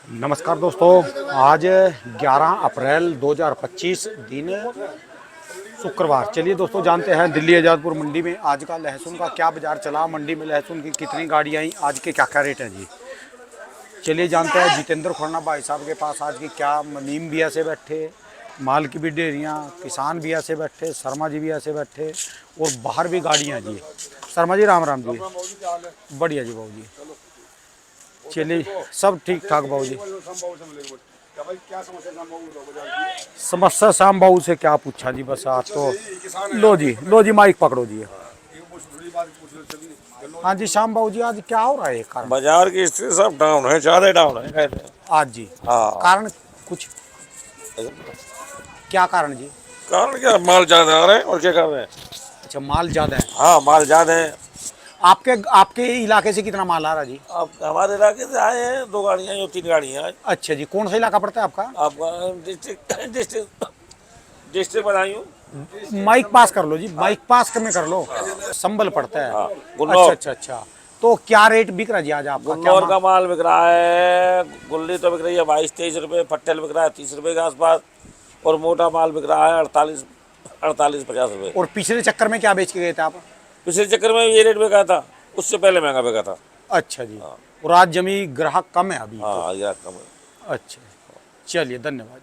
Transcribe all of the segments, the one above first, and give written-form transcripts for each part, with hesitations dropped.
नमस्कार दोस्तों, आज 11 अप्रैल 2025 दिन शुक्रवार। चलिए दोस्तों, जानते हैं दिल्ली आज़ादपुर मंडी में आज का लहसुन का क्या बाजार चला, मंडी में लहसुन की कितनी गाड़ियाँ आई, आज के क्या क्या रेट हैं जी। चलिए जानते हैं जितेंद्र खुराना भाई साहब के पास आज की क्या नीम भी ऐसे बैठे, माल की भी डेरियाँ, किसान भी ऐसे बैठे, शर्मा जी भी ऐसे बैठे और बाहर भी गाड़ियाँ जी। शर्मा जी राम राम जी। बढ़िया जी बाबू जी। चलिए सब ठीक ठाक बाबू जी। समस्या श्याम बाबू से क्या पूछा जी, बस आज तो लो जी माइक पकड़ो जी। हाँ जी श्याम बाबू जी, आज क्या हो रहा है कारण? बाजार की स्थिति सब डाउन है, ज्यादा डाउन है कहते हैं। आज जी हाँ, कारण कुछ क्या कारण जी? कारण क्या, माल ज्यादा आ रहे हैं और क्या कर रहे हैं। अच्छा, माल ज्यादा है। हाँ, माल ज्यादा है। आपके आपके इलाके से कितना माल आ रहा जी? अब हमारे इलाके से आए हैं 2 गाड़ियाँ या 3 गाड़ियाँ आज। अच्छा जी, कौन सा इलाका पड़ता है आपका? आपका डिस्ट्रिक्ट डिस्ट्रिक्ट डिस्ट्रिक्ट बनाई हूँ। माइक पास कर लो जी, माइक पास में कर लो। संबल पड़ता है। हाँ, अच्छा गुन्नौर। अच्छा अच्छा। तो क्या रेट बिक रहा जी आज आपका? क्या गुन्नौर का माल बिक रहा है, गुल्ली तो बिक रही है 22-23 रुपये, पट्टेल बिक रहा है 30 रुपये के आसपास, और मोटा माल बिक रहा है 48-50 रुपये। और पिछले चक्कर में क्या बेच के गए थे आप? पिछले चक्कर में ये रेट बिका था, उससे पहले महंगा बिका था। अच्छा जी। और आज जमी ग्राहक कम है अभी तो। हाँ, ये कम है। अच्छा, चलिए धन्यवाद।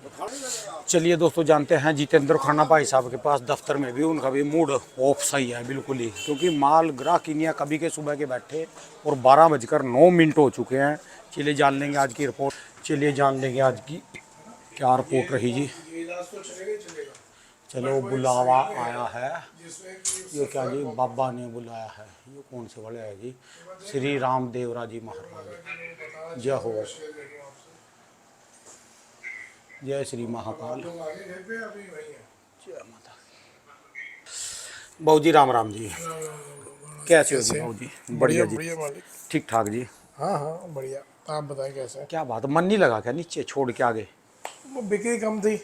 चलिए दोस्तों, जानते हैं जितेंद्र खुराना भाई साहब के पास दफ्तर में भी उनका भी मूड ऑफ सही है बिल्कुल ही, क्योंकि माल ग्राहक इंडिया कभी के सुबह के बैठे और 12:09 हो चुके हैं। चलिए जान लेंगे आज की रिपोर्ट। चलिए जान लेंगे आज की क्या रिपोर्ट रही जी। चलो बुलावा आया है, ये क्या जी, बाबा ने बुलाया है। ये कौन से वाले है जी? श्री राम देवरा जी महाराज, जय हो, जय श्री महाकाल, जय माता। बाबू जी राम राम जी, कैसे हो जी बाबू जी? बढ़िया जी, बढ़िया मालिक। ठीक ठाक जी। हाँ हाँ बढ़िया। आप बताएं कैसे हैं? क्या बात, मन नहीं लगा क्या नीचे छोड़ के आगे? वो बिक्री कम थी।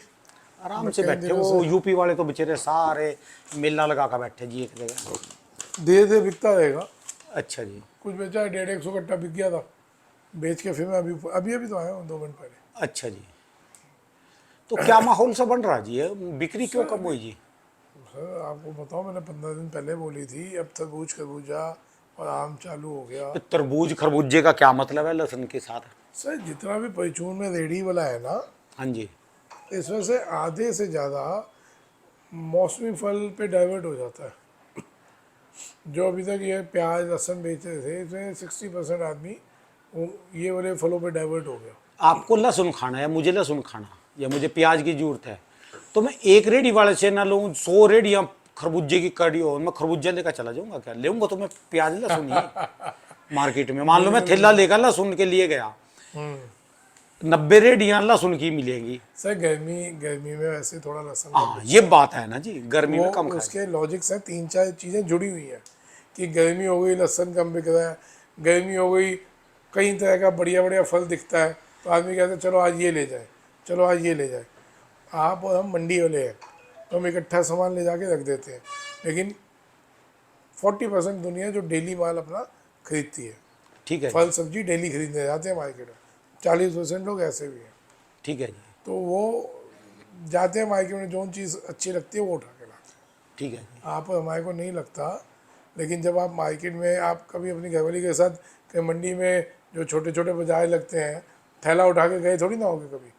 आराम मैं से कई बैठे, दिनों वो से यूपी वाले तो बेचारे सारे मेला लगा कर बैठे जी एक जगह। धीरे धीरे बिकता रहेगा। अच्छा जी। कुछ बेचा है, 150 कट्टा बिक गया था, बेच के फिर मैं अभी अभी अभी तो आया हूँ 2 मिनट पहले। अच्छा जी, तो क्या माहौल सा बन रहा जी है, बिक्री क्यों कम हुई जी? सर आपको बताओ, मैंने 15 दिन पहले बोली थी, अब तरबूज खरबूजा और आम चालू हो गया। तो तरबूज खरबूजे का क्या मतलब है लहसुन के साथ? सर जितना भी परचून में रेडी वाला है ना, हाँ जी। इसमें से आधे से ज़्यादा मौसमी फल पे डाइवर्ट हो जाता है। जो अभी तक ये प्याज लहसुन बेच रहे थे, इसमें 60% आदमी ये वाले फलों पे डाइवर्ट हो गया। आपको लहसुन खाना है, मुझे लहसुन खाना, या मुझे प्याज की जरूरत है, तो मैं एक रेडी वाले से ना लूँ 100 रेडियाँ खरबूजे की कड़ी हो, मैं खरबूजा लेकर चला जाऊंगा क्या? लेऊंगा तो मैं प्याज लहसुन ही मार्केट में। मान लो मैं थैला लेकर लहसुन के लिए गया, 90 रेडियाँ लहसुन की मिलेंगी। सर गर्मी गर्मी में वैसे थोड़ा लहसुन हाँ ये बात है ना जी, गर्मी में कम खाए। उसके लॉजिक्स हैं, 3-4 चीज़ें जुड़ी हुई हैं कि गर्मी हो गई लहसुन कम बिक रहा है, गर्मी हो गई कई तरह का बढ़िया बढ़िया फल दिखता है, तो आदमी कहता है चलो आज ये ले जाए, चलो आज ये ले जाए। आप और हम मंडी वाले हैं तो हम इकट्ठा सामान ले जाके रख देते हैं, लेकिन 40% दुनिया जो डेली माल अपना खरीदती है, ठीक है फल जी, सब्जी डेली खरीदने जाते हैं मार्केट में, 40% लोग ऐसे भी हैं। ठीक है जी, तो वो जाते हैं मार्केट में, जो चीज़ अच्छी लगती है वो उठा के लाते हैं। ठीक है जी। आप हमारे को नहीं लगता, लेकिन जब आप मार्केट में, आप कभी अपनी घरवाली के साथ कहीं मंडी में जो छोटे छोटे बाजार लगते हैं, थैला उठा के गए थोड़ी ना होगे कभी?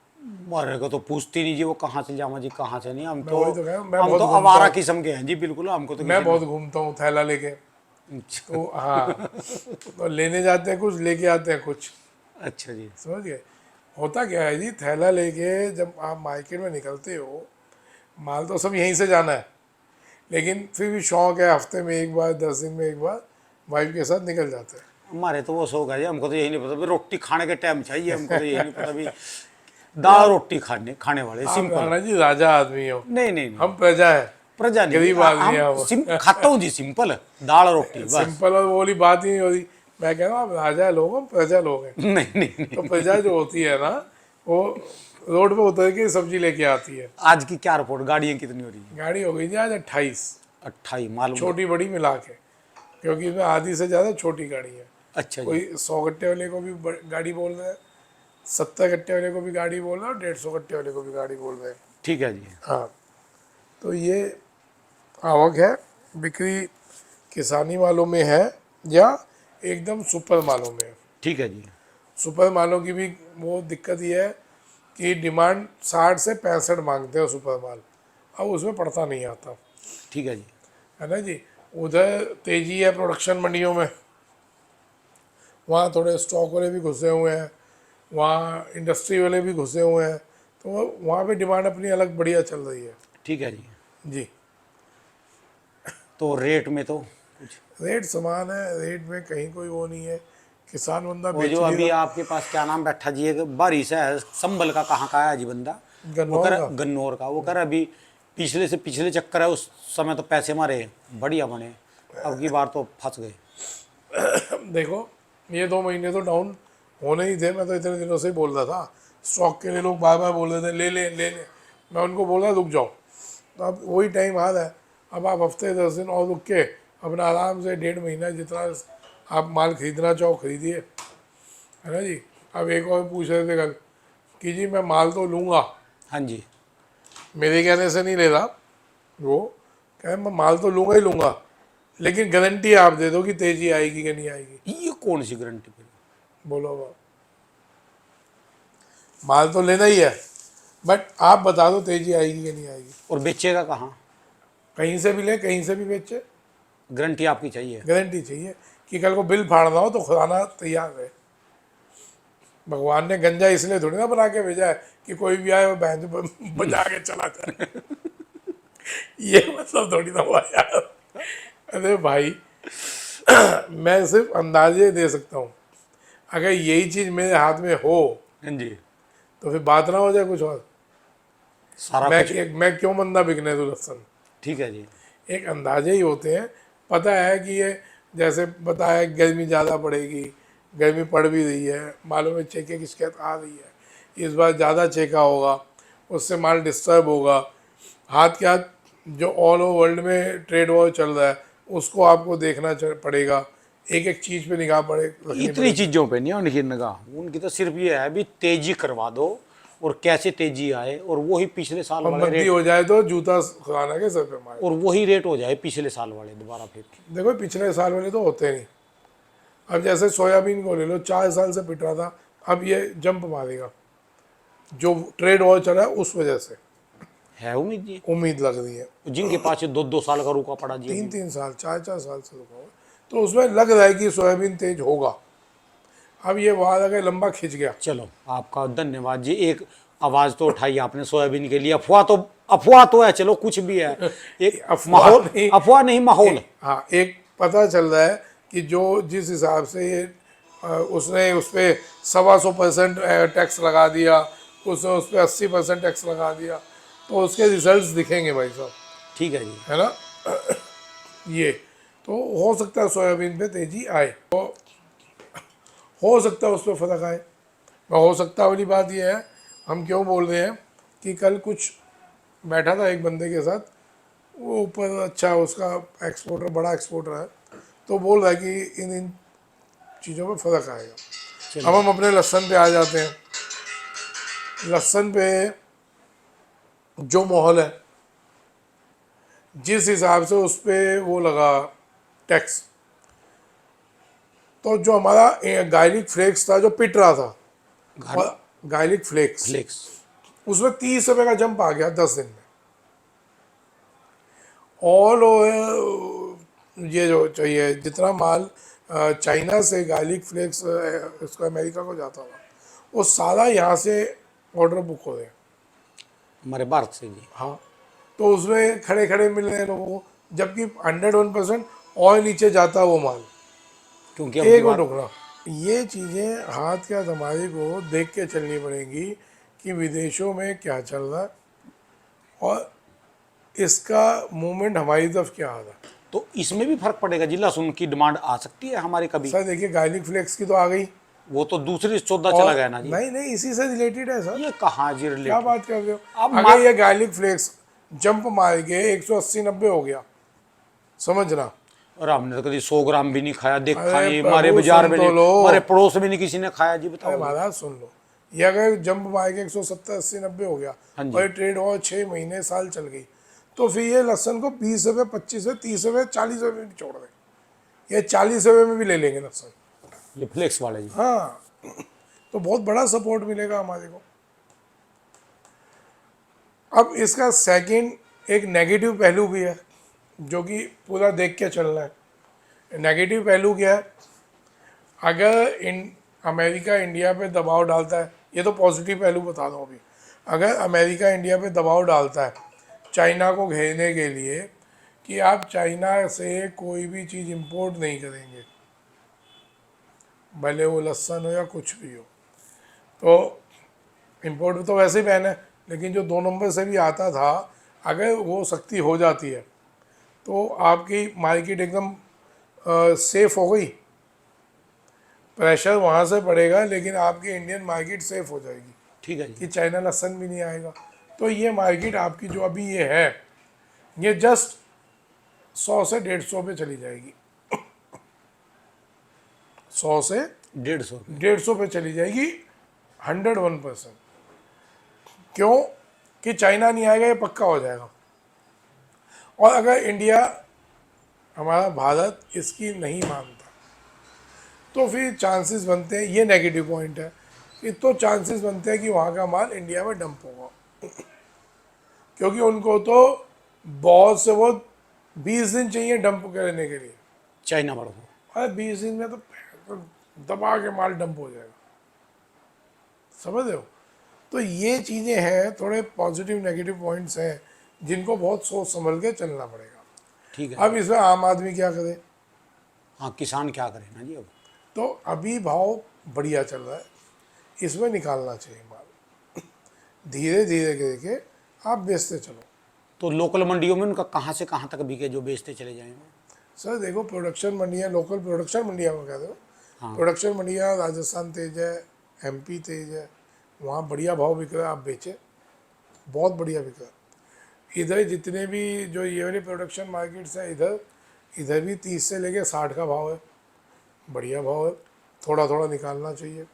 मारे को तो पूछती नहीं जी, वो कहाँ से जामा जी, कहाँ से नहीं। हम मैं तो वही तो कह रहा हूँ, मैं हम बहुत तो घूमता आवारा हूँ, किस्म के हैं जी, बिल्कुल हमको तो मैं किसी बहुत घूमता हूँ थैला लेके। ने। तो हाँ, तो लेने जाते हैं कुछ, लेके आते हैं कुछ। अच्छा जी। समझ गए? होता क्या है जी, थैला लेके जब आप मार्केट में निकलते हो, माल तो सब यहीं से जाना है, लेकिन फिर भी शौक है, हफ्ते में एक बार 10 दिन में एक बार वाइफ के साथ निकल जाते हैं। हमारे तो वो शौक है जी, हमको तो यही नहीं पता भी रोटी खाने के टाइम चाहिए, हमको तो यही नहीं पता भी दाल रोटी खाने खाने वाले आप सिंपल। राणा जी राजा आदमी हो, नहीं नहीं नहीं, हम प्रजा है, प्रजा नहीं, गरीब आदमी है हम हम। खाता हूँ जी सिंपल दाल रोटी बस। सिंपल और वो वाली बात ही नहीं होती। मैं कह रहा हूँ आप राजा लोग, हम प्रजा लोग हैं। नहीं नहीं तो नहीं। प्रजा जो होती है ना, वो रोड पे उतर के सब्जी लेके आती है। आज की क्या रिपोर्ट, गाड़ियाँ कितनी हो रही है? गाड़ी हो गई थी आज 28, 28 मालूम। छोटी बड़ी मिला के, क्योंकि इसमें आधी से ज़्यादा छोटी गाड़ी है। अच्छा जी। कोई 100 गट्टे वाले को भी गाड़ी बोल रहे हैं, 70 कट्टे वाले को भी गाड़ी बोल रहे हैं और 150 कट्टे वाले को भी गाड़ी बोल रहे हैं। ठीक है जी। हाँ, तो ये आवक है, बिक्री किसानी मालों में है या एकदम सुपर मालों में है। ठीक है जी। सुपर मालों की भी वो दिक्कत ये है कि डिमांड 60 से 65 मांगते हैं सुपर माल, अब उसमें पड़ता नहीं आता, ठीक है जी। है ना जी। उधर तेजी है प्रोडक्शन मंडियों में, वहाँ थोड़े स्टॉक वाले भी घुसे हुए हैं, वहाँ इंडस्ट्री वाले भी घुसे हुए हैं, तो वहाँ पे डिमांड अपनी अलग बढ़िया चल रही है ठीक है जी। जी। तो रेट में तो कुछ, रेट समान है, रेट में कहीं कोई वो नहीं है, किसान बंदा वो बेच जो अभी लेगा। आपके पास क्या नाम बैठा जी, एक बारिश है संभल का, कहाँ का है जी बंदा, वो गन्नौर कर का। गन्नौर का, वो कर अभी पिछले से पिछले चक्कर है, उस समय तो पैसे हमारे बढ़िया बने, अब की बार तो फंस गए। देखो ये 2 महीने तो डाउन होने ही थे, मैं तो इतने दिनों से ही बोल रहा था, स्टॉक के लिए लोग बार बार बोल रहे थे ले ले ले ले, मैं उनको बोल रहा रुक जाओ, तो अब वही टाइम आ रहा है, अब आप हफ्ते 10 दिन और रुक के अपना आराम से 1.5 महीना जितना आप माल खरीदना चाहो खरीदिए, है ना जी। अब एक और पूछ रहे थे कल कि जी मैं माल तो लूँगा, हाँ जी। मेरे कहने से नहीं ले रहा, वो कह मैं माल तो लूँगा ही लूँगा, लेकिन गारंटी आप दे दो कि तेज़ी आएगी कि नहीं आएगी। ये कौन सी गारंटी पे? बोलो अब, माल तो लेना ही है, बट आप बता दो तेज़ी आएगी कि नहीं आएगी। और बेचेगा कहाँ? कहीं से भी ले, कहीं से भी बेचे, गारंटी आपकी चाहिए। गारंटी चाहिए कि कल को बिल फाड़ना हो तो खुदाना तैयार है। भगवान ने गंजा इसलिए थोड़ी ना बना के भेजा है कि कोई भी आए वो बहन बजा के चला जाए ये मतलब थोड़ी ना हुआ यार। अरे भाई मैं सिर्फ अंदाजे दे सकता हूँ, अगर यही चीज़ मेरे हाथ में हो हाँ जी। तो फिर बात ना हो जाए कुछ और। सारा कुछ। मैं क्यों मंदा बिकने दूँ लहसन। ठीक है जी। एक अंदाजे ही होते हैं, पता है कि ये जैसे बताया गर्मी ज़्यादा पड़ेगी, गर्मी पड़ भी रही है, मालों में चेके की शिकायत आ रही है, इस बार ज़्यादा चेका होगा, उससे माल डिस्टर्ब होगा। हाथ के हाथ जो ऑल ओवर वर्ल्ड में ट्रेड वॉर चल रहा है उसको आपको देखना पड़ेगा, एक एक चीज़ पे निगाह रखनी इतनी पड़ेगी। चीजों पे नहीं है उनकी निगाह, उनकी तो सिर्फ ये है भी तेजी करवा दो और कैसे तेजी आए, और वही पिछले साल और वाले मंदी रेट, हो जाए तो जूता खाना के सर पे मारे। और वही रेट हो जाए पिछले साल वाले दोबारा फिर। देखो पिछले साल वाले तो होते नहीं, अब जैसे सोयाबीन को ले लो, 4 साल से पिट रहा था, अब ये जंप मारेगा, जो ट्रेड वॉर चला है उस वजह से है उम्मीद जी। उम्मीद लग रही है। जिनके पास 2-2 साल का रुका पड़ा जी। 3-3 साल 4-4 साल से रुका हुआ है, तो उसमें लग रहा है कि सोयाबीन तेज होगा। अब ये वार अगर लंबा खिंच गया, चलो आपका धन्यवाद जी, एक आवाज तो उठाई आपने सोयाबीन के लिए। अफवाह तो है, चलो कुछ भी है, एक अफवाह नहीं माहौल। हाँ एक पता चल रहा है कि जो जिस हिसाब से ये उसने उस पर 125% टैक्स लगा दिया, उसने उस पर 80% टैक्स लगा दिया, तो उसके रिजल्ट्स दिखेंगे भाई साहब, ठीक है जी। है ना। ये तो हो सकता है सोयाबीन पे तेजी आए, तो हो सकता है उस पर फर्क आए। मैं हो सकता वाली बात ये है, हम क्यों बोल रहे हैं कि कल कुछ बैठा था एक बंदे के साथ, वो ऊपर अच्छा उसका एक्सपोर्टर, बड़ा एक्सपोर्टर है, तो बोल रहा है कि इन चीज़ों में फ़र्क आएगा। अब हम अपने लहसन पे आ जाते हैं। लहसन पे जो माहौल है, जिस हिसाब से उस पर वो लगा टैक्स, तो जो हमारा गार्लिक फ्लेक्स था जो पिट रहा था, गार्लिक फ्लेक्स, फ्लेक्स उसमें 30 रुपये का जंप आ गया 10 दिन में। ऑल ओवर ये जो चाहिए जितना माल चाइना से गार्लिक फ्लेक्स इसको अमेरिका को जाता था, वो सारा यहाँ से ऑर्डर बुक हो गए हमारे भारत से जी। हाँ, तो उसमें खड़े खड़े मिल रहे हैं लोगों को, जबकि 101% और नीचे जाता वो माल। क्योंकि एक मिनट रुकना, ये चीज़ें हाथ के हाथ हमारे को देख के चलनी पड़ेंगी कि विदेशों में क्या चल रहा है और इसका मूवमेंट हमारी तरफ क्या आ रहा है। तो इसमें भी फर्क पड़ेगा जी, लहसुन की डिमांड आ सकती है हमारी कभी। सर देखिए गार्लिक फ्लेक्स की तो आ गई, वो तो दूसरी 14 चला गया ना जी। नहीं नहीं इसी से रिलेटेड है सर। ये कहाँ जी क्या रिलेटेड? बात कर रहे हो, अब अगर ये गार्लिक फ्लेक्स जंप मार के 180-90 हो गया, समझना। और हमने तो कभी 100 ग्राम भी नहीं खाया, देखा अरे ही प्रभु, हमारे बाजार सुन में तो नहीं, लो। हमारे पड़ोस में नहीं किसी ने खाया जी, अरे बताओ। महाराज सुन लो, ये अगर जंप मार के 170 80 90 हो गया हाँ जी। और ये ट्रेड और 6 महीने साल चल गई, तो फिर ये लहसन को 20 रुपये 25 रुपये 30 रुपये 40 रुपये में भी छोड़ दें, ये 40 रुपये में भी ले लेंगे लहसन। ये फ्लेक्स वाले जी। हाँ, तो बहुत बड़ा सपोर्ट मिलेगा हमारे को। अब इसका सेकंड एक नेगेटिव पहलू भी है जो कि पूरा देख के चलना है। नेगेटिव पहलू क्या है, अगर अमेरिका इंडिया पे दबाव डालता है, ये तो पॉजिटिव पहलू बता दूँ अभी, अगर अमेरिका इंडिया पे दबाव डालता है चाइना को घेरने के लिए कि आप चाइना से कोई भी चीज़ इंपोर्ट नहीं करेंगे, भले वो लहसुन हो या कुछ भी हो, तो इंपोर्ट तो वैसे ही बैन है, लेकिन जो 2 नंबर से भी आता था, अगर वो सख्ती हो जाती है तो आपकी मार्केट एकदम सेफ हो गई। प्रेशर वहाँ से पड़ेगा लेकिन आपकी इंडियन मार्केट सेफ हो जाएगी ठीक है कि जी। चाइना लहसन भी नहीं आएगा। तो ये मार्केट आपकी जो अभी ये है, ये जस्ट 100 से 150 पे चली जाएगी 100 से 150। 150 पे चली जाएगी 101%। क्यों कि चाइना नहीं आएगा, ये पक्का हो जाएगा। और अगर इंडिया, हमारा भारत इसकी नहीं मानता तो फिर चांसेस बनते हैं, ये नेगेटिव पॉइंट है कि तो चांसेस बनते हैं कि वहाँ का माल इंडिया में डंप होगा क्योंकि उनको तो बहुत से बहुत 20 दिन चाहिए डंप करने के लिए। चाइना वालों को। अरे 20 दिन में तो दबा के माल डंप हो जाएगा, समझ रहे हो। तो ये चीज़ें हैं, थोड़े पॉजिटिव नेगेटिव पॉइंट्स हैं जिनको बहुत सोच समझ के चलना पड़ेगा। ठीक है। अब इसमें आम आदमी क्या करे, हाँ, किसान क्या करें ना जी अब। तो अभी भाव बढ़िया चल रहा है, इसमें निकालना चाहिए माल, धीरे धीरे करके आप बेचते चलो। तो लोकल मंडियों में उनका कहाँ से कहाँ तक बिके जो बेचते चले जाएंगे? सर देखो, प्रोडक्शन मंडियाँ, लोकल प्रोडक्शन मंडियाँ में कह दो, हाँ। प्रोडक्शन मंडियाँ राजस्थान तेज है, एमपी तेज है, वहाँ बढ़िया भाव बिक रहा है, आप बेचे, बहुत बढ़िया बिक रहा है। इधर जितने भी जो ये वाली प्रोडक्शन मार्केट्स हैं, इधर भी 30 से लेके 60 का भाव है, बढ़िया भाव है, थोड़ा थोड़ा निकालना चाहिए।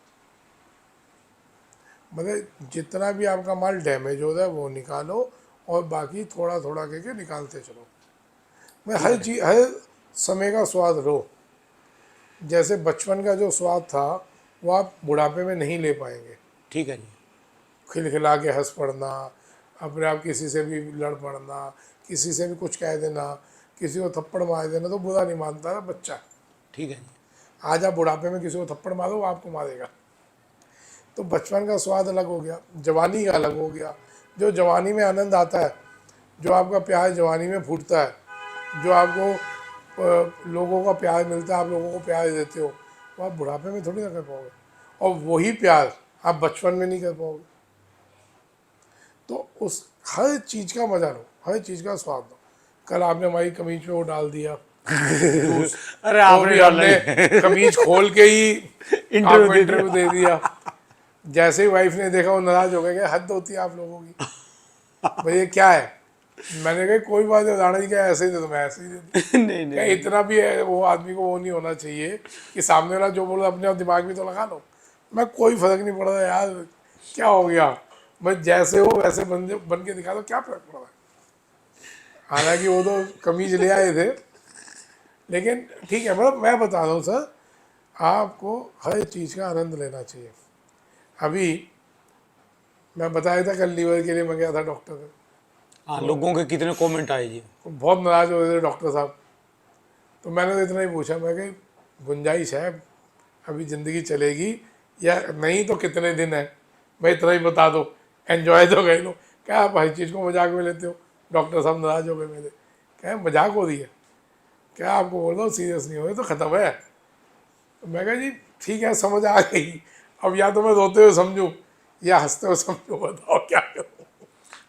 मतलब जितना भी आपका माल डैमेज हो रहा है वो निकालो और बाकी थोड़ा थोड़ा करके निकालते चलो। मैं हर चीज़, हर समय का स्वाद लो। जैसे बचपन का जो स्वाद था वो आप बुढ़ापे में नहीं ले पाएंगे। ठीक है जी। खिलखिला के हंस पड़ना, अपने आप किसी से भी लड़ पड़ना, किसी से भी कुछ कह देना, किसी को थप्पड़ मार देना तो बुरा नहीं मानता ना बच्चा। ठीक है जी। आज आप बुढ़ापे में किसी को थप्पड़ मारो वो आपको मारेगा। तो बचपन का स्वाद अलग हो गया, जवानी का अलग हो गया। जो जवानी में आनंद आता है, जो आपका प्यार जवानी में फूटता है, जो आपको लोगों का प्यार मिलता है, आप लोगों को प्यार देते हो, तो आप बुढ़ापे में थोड़ी ना कर पाओगे। और वही प्यार आप बचपन में नहीं कर पाओगे। तो उस हर चीज़ का मजा लो, हर चीज़ का स्वाद लो। कल आपने हमारी कमीज पे वो डाल दिया जूस, अरे तो आपने भी डाला हमने कमीज खोल के ही आपको इंटरव्यू दे दिया। जैसे ही वाइफ ने देखा वो नाराज हो गए कि हद होती है आप लोगों की, भाई ये क्या है। मैंने कहा कोई बात नहीं, राणा जी क्या ऐसे ही दे दो, मैं ऐसे ही दे दूँ। नहीं क्या नहीं। इतना भी है वो आदमी को वो नहीं होना चाहिए कि सामने वाला जो बोला अपने आप दिमाग में तो लगा लो। मैं कोई फर्क नहीं पड़ रहा यार, क्या हो गया, मैं जैसे हो वैसे बन के दिखा दो, क्या फर्क पड़ रहा है। हालांकि वो तो कमीज ले आए थे, लेकिन ठीक है, मतलब मैं बता रहा हूँ सर, आपको हर चीज़ का आनंद लेना चाहिए। अभी मैं बताया था कल लीवर के लिए मैं गया था डॉक्टर से, हाँ, लोगों के कितने कमेंट आए जी। बहुत नाराज हो रहे थे डॉक्टर साहब। तो मैंने तो इतना ही पूछा, मैं कि गुंजाइश है, अभी ज़िंदगी चलेगी या नहीं, तो कितने दिन है, मैं इतना ही बता दो, एन्जॉय तो कर लो। क्या आप हर चीज़ को मजाक में लेते हो। डॉक्टर साहब नाराज हो गए मेरे, क्या मजाक हो रही है, क्या आपको बोल रहा हूँ सीरियस नहीं हो रहे तो ख़त्म है। तो मैं कहा जी ठीक है, समझ आ गई, अब या तो मैं रोते हुए समझूँ या हंसते हुए समझूँ, बताओ क्या करूँ।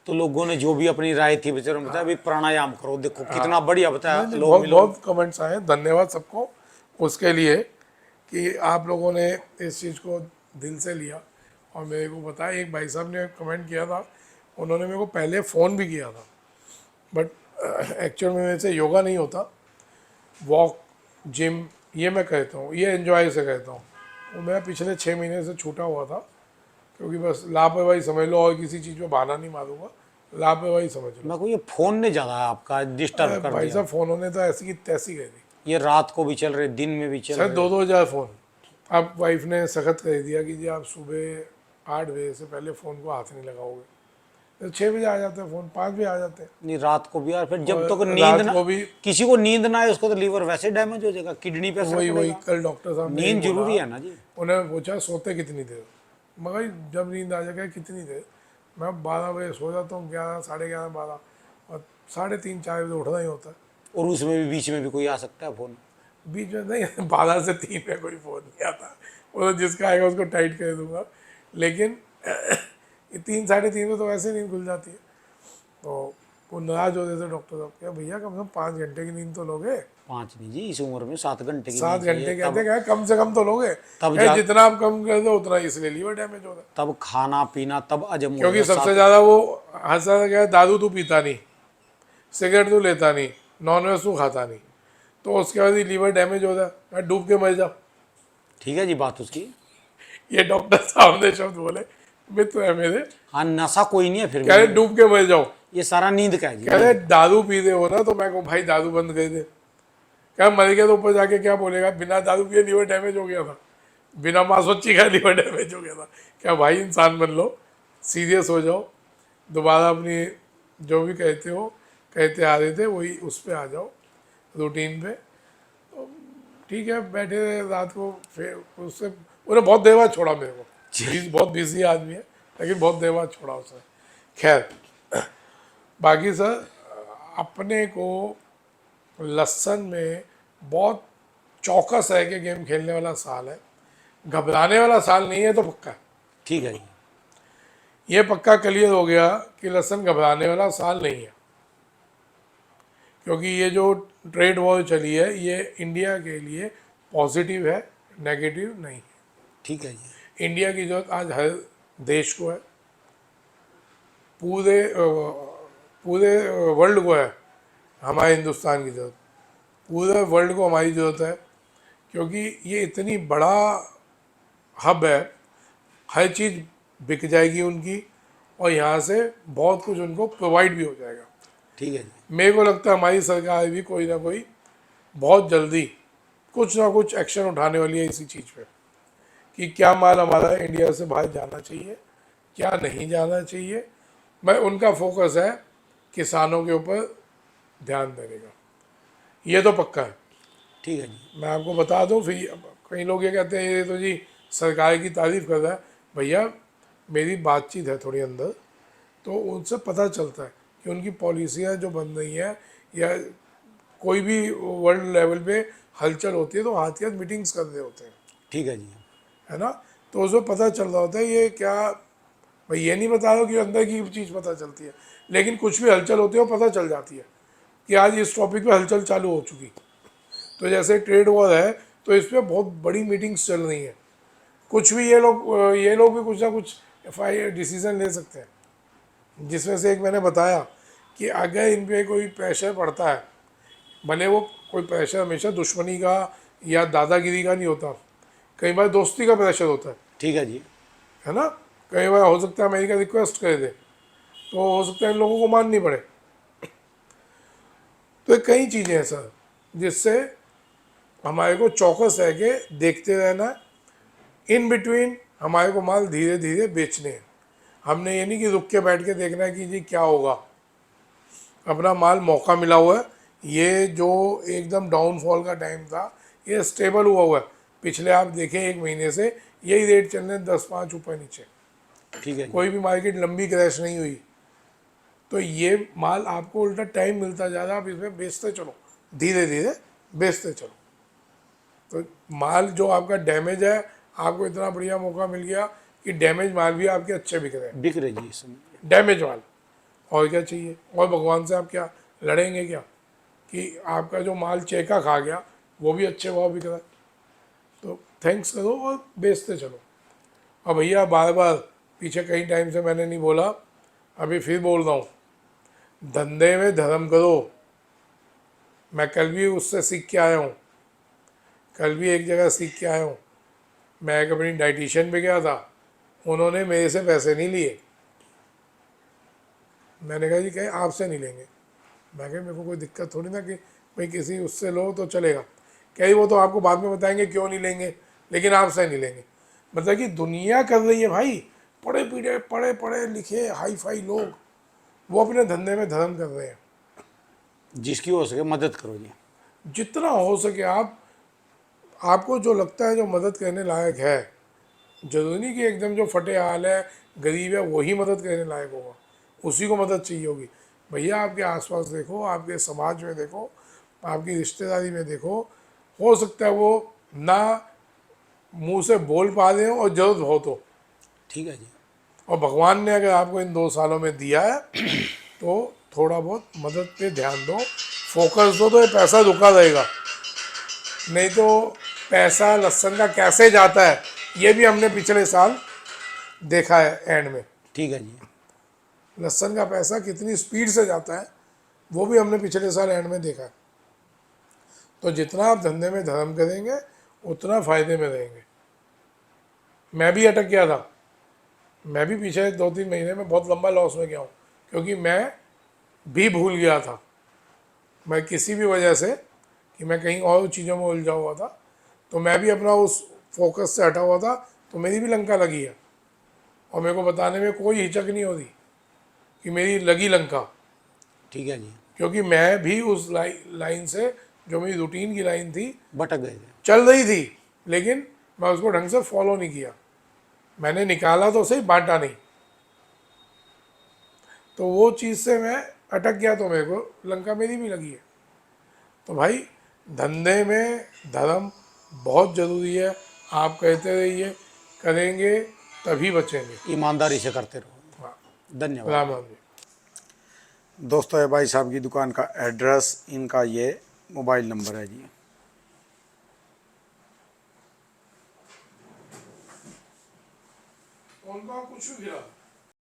तो लोगों ने जो भी अपनी राय थी बेचारों ने बताया अभी प्राणायाम करो, देखो कितना बढ़िया बताया। नहीं, लोग बहुत विलोम। बहुत कमेंट्स आए, धन्यवाद सबको उसके लिए कि आप लोगों ने इस चीज़ को दिल से लिया और मेरे को बताया। एक भाई साहब ने कमेंट किया था, उन्होंने मेरे को पहले फ़ोन भी किया था, बट एक्चुअल में मेरे से योगा नहीं होता, वॉक जिम ये मैं कहता हूँ, ये एंजॉय से कहता हूँ। वो मेरा पिछले 6 महीने से छूटा हुआ था, क्योंकि बस लापरवाही समझ लो, और किसी चीज़ में बहाना नहीं मारूंगा, लापरवाही समझ लो। मैं को ये फोन ने ज़्यादा आपका डिस्टर्ब कर भाई दिया। साहब फ़ोनों ने तो ऐसी की तैसी कर दी। ये रात को भी चल रहे, दिन में भी चल सर रहे। 2-2 हज़ार फ़ोन। अब वाइफ ने सख्त कर दिया कि जी आप सुबह 8 बजे से पहले फ़ोन को हाथ नहीं लगाओगे। तो 6 बजे आ जाते हैं फ़ोन, 5 बजे आ जाते हैं। नहीं, रात को भी यार, फिर जब और तक नींद रात ना, को भी किसी को नींद ना आए उसको तो लीवर वैसे डैमेज हो जाएगा, किडनी पे असर वही पड़ेगा। कल डॉक्टर साहब ने यही नींद बोला। जरूरी है ना जी। उन्होंने पूछा सोते कितनी देर, मगर जब नींद आ जाएगा कितनी देर, मैं 12 बजे सो जाता हूँ, 11, साढ़े 11, 12, और 3:30, 4 बजे उठना ही होता है। और उसमें भी बीच में भी कोई आ सकता है फोन। बीच में नहीं 12 से 3 में कोई फ़ोन नहीं आता, वो तो जिसका आएगा उसको टाइट कर दूंगा। लेकिन ये 3, साढ़े 3 में तो वैसे नींद खुल जाती है। तो वो नाराज होते थे डॉक्टर साहब, क्या भैया कम से कम 5 घंटे की नींद तो लोगे। 5 नहीं जी, इस उम्र में 7 घंटे की 7 नींद चाहिए। घंटे तब कहते क्या, कम से कम तो लोगे। तब क्या जा जितना आप कम कर दो उतना इसलिए लीवर डैमेज होता है। तब खाना पीना तब हजम हो क्योंकि जाएगा। सबसे ज़्यादा वो हंसा क्या है, दारू तू पीता नहीं, सिगरेट तू लेता नहीं, नॉनवेज तू खाता नहीं, तो उसके बाद ही लीवर डैमेज होता है, मैं डूब के मर जाऊँ। ठीक है जी, बात उसकी। ये डॉक्टर साहब ने शब्द बोले, मित्र है मेरे, हाँ, नशा कोई नहीं है फिर कह रहे भी। डूब के मर जाओ। ये सारा नींद का है जी, कह रहे नींद। दारू पीते हो ना, तो मैं कहूँ भाई दारू बंद कर दे। क्या मर गया तो ऊपर जाके क्या बोलेगा, बिना दारू पिए लीवर डैमेज हो गया था, बिना मांसोच्ची का लीवर डैमेज हो गया था। क्या भाई इंसान बन लो, सीरियस हो जाओ, दोबारा अपनी जो भी कहते आ रहे थे वही उस पर आ जाओ, रूटीन पे। तो ठीक है, बैठे रहे रात को, फिर उससे उन्हें बहुत देर बाद छोड़ा मेरे को। बहुत बिजी आदमी है, लेकिन बहुत देर बाद छोड़ा उसने। खैर, बाकी सर अपने को लहसन में बहुत चौकस है कि गेम खेलने वाला साल है, घबराने वाला साल नहीं है तो पक्का है। ठीक है जी। ये पक्का क्लियर हो गया कि लहसन घबराने वाला साल नहीं है, क्योंकि ये जो ट्रेड वॉर चली है ये इंडिया के लिए पॉजिटिव है, नेगेटिव नहीं है। ठीक है जी। इंडिया की जरूरत आज हर देश को है, पूरे वर्ल्ड को है, हमारे हिंदुस्तान की जरूरत, पूरे वर्ल्ड को हमारी ज़रूरत है। क्योंकि ये इतनी बड़ा हब है, हर चीज़ बिक जाएगी उनकी, और यहाँ से बहुत कुछ उनको प्रोवाइड भी हो जाएगा। ठीक है जी। मेरे को लगता है हमारी सरकार भी कोई ना कोई बहुत जल्दी कुछ ना कुछ एक्शन उठाने वाली है इसी चीज़ पे, कि क्या माल हमारा इंडिया से बाहर जाना चाहिए, क्या नहीं जाना चाहिए। मैं उनका फोकस है किसानों के ऊपर ध्यान देने का, ये तो पक्का है। ठीक है जी। मैं आपको बता दूं, फिर कई लोग ये कहते हैं ये तो जी सरकार की तारीफ कर रहा है। भैया मेरी बातचीत है थोड़ी अंदर, तो उनसे पता चलता है कि उनकी पॉलिसियाँ जो बन रही हैं, या कोई भी वर्ल्ड लेवल पे हलचल होती है तो हाथ मीटिंग्स कर रहे होते हैं, ठीक है जी। है ना। तो उसमें पता चल रहा होता है ये क्या, भाई ये नहीं बता रहा कि अंदर की चीज़ पता चलती है, लेकिन कुछ भी हलचल होती है वो पता चल जाती है कि आज इस टॉपिक पे हलचल चालू हो चुकी। तो जैसे ट्रेड वॉर है, तो इस पर बहुत बड़ी मीटिंग्स चल रही हैं, कुछ भी ये लोग भी कुछ ना कुछ डिसीजन ले सकते हैं, जिसमें से एक मैंने बताया कि अगर इन पे कोई प्रेशर पड़ता है, भले वो कोई प्रेशर हमेशा दुश्मनी का या दादागिरी का नहीं होता, कई बार दोस्ती का प्रेशर होता ठीक है जी। है ना। कई बार हो सकता है अमेरिका रिक्वेस्ट कर दे, तो हो सकता है इन लोगों को माननी पड़े। तो ये कई चीज़ें हैं सर, जिससे हमारे को चौकस रह के देखते रहना, इन बिटवीन हमारे को माल धीरे धीरे बेचने हैं। हमने ये नहीं कि रुक के बैठ के देखना है कि जी क्या होगा, अपना माल मौका मिला हुआ है। ये जो एकदम डाउनफॉल का टाइम था, ये स्टेबल हुआ है। पिछले आप देखें 1 महीने से यही रेट चल रहे हैं, 10-5 ऊपर नीचे, ठीक है जी। कोई भी मार्केट लंबी क्रैश नहीं हुई। तो ये माल आपको उल्टा टाइम मिलता जा रहा है, आप इसमें बेचते चलो, धीरे धीरे बेचते चलो। तो माल जो आपका डैमेज है, आपको इतना बढ़िया मौका मिल गया कि डैमेज माल भी आपके अच्छे बिक रहे हैं, बिक रहे जी इस समय। डैमेज माल। और क्या चाहिए, और भगवान से आप क्या लड़ेंगे क्या, कि आपका जो माल चेका खा गया वो भी अच्छे भाव बिक रहा है। तो थैंक्स करो और बेचते चलो। और भैया बार बार पीछे कई टाइम से मैंने नहीं बोला, अभी फिर बोल रहा हूँ, धंधे में धर्म करो। मैं कल भी उससे सीख के आया हूँ, कल भी एक जगह सीख के आया हूँ। मैं एक अपनी डाइटिशियन पे गया था, उन्होंने मेरे से पैसे नहीं लिए। मैंने कहा जी कहीं आपसे नहीं लेंगे। मैं कहा मेरे को कोई दिक्कत थोड़ी ना कि भाई किसी उससे लो तो चलेगा। कहीं वो तो आपको बाद में बताएंगे क्यों नहीं लेंगे, लेकिन आपसे नहीं लेंगे। मतलब कि दुनिया कर रही है भाई, पढ़े पढ़े लिखे हाई फाई लोग, वो अपने धंधे में धर्म कर रहे हैं। जिसकी हो सके मदद करो जी। जितना हो सके आपको जो लगता है जो मदद करने लायक है, जरूरी नहीं कि एकदम जो फटे हाल है गरीब है वही मदद करने लायक होगा, उसी को मदद चाहिए होगी। भैया आपके आसपास देखो, आपके समाज में देखो, आपकी रिश्तेदारी में देखो, हो सकता है वो ना मुंह से बोल पा रहे हो और जरूरत हो ठीक है जी। और भगवान ने अगर आपको इन 2 सालों में दिया है तो थोड़ा बहुत मदद पे ध्यान दो, फोकस दो, तो ये पैसा रुका रहेगा। नहीं तो पैसा लहसुन का कैसे जाता है ये भी हमने पिछले साल देखा है एंड में। ठीक है जी। लहसुन का पैसा कितनी स्पीड से जाता है वो भी हमने पिछले साल एंड में देखा है। तो जितना आप धंधे में धर्म करेंगे उतना फायदे में रहेंगे। मैं भी अटक गया था, मैं भी पीछे 2-3 महीने में बहुत लंबा लॉस में गया हूँ, क्योंकि मैं भी भूल गया था, मैं किसी भी वजह से कि मैं कहीं और चीज़ों में उलझा हुआ था, तो मैं भी अपना उस फोकस से हटा हुआ था, तो मेरी भी लंका लगी है। और मेरे को बताने में कोई हिचक नहीं होती कि मेरी लगी लंका, ठीक है जी। क्योंकि मैं भी उस लाइन से, जो मेरी रूटीन की लाइन थी, भटक गए थे। चल रही थी, लेकिन मैं उसको ढंग से फॉलो नहीं किया। मैंने निकाला तो सही, बांटा नहीं। तो वो चीज़ से मैं अटक गया, तो मेरे को लंका मेरी भी लगी है। तो भाई धंधे में धर्म बहुत ज़रूरी है। आप कहते रहिए, करेंगे तभी बचेंगे। ईमानदारी से करते रहो। हाँ, धन्यवाद। राम राम जी। दोस्तों ये भाई साहब की दुकान का एड्रेस, इनका ये मोबाइल नंबर है जी। उनका कुछ भी गिरा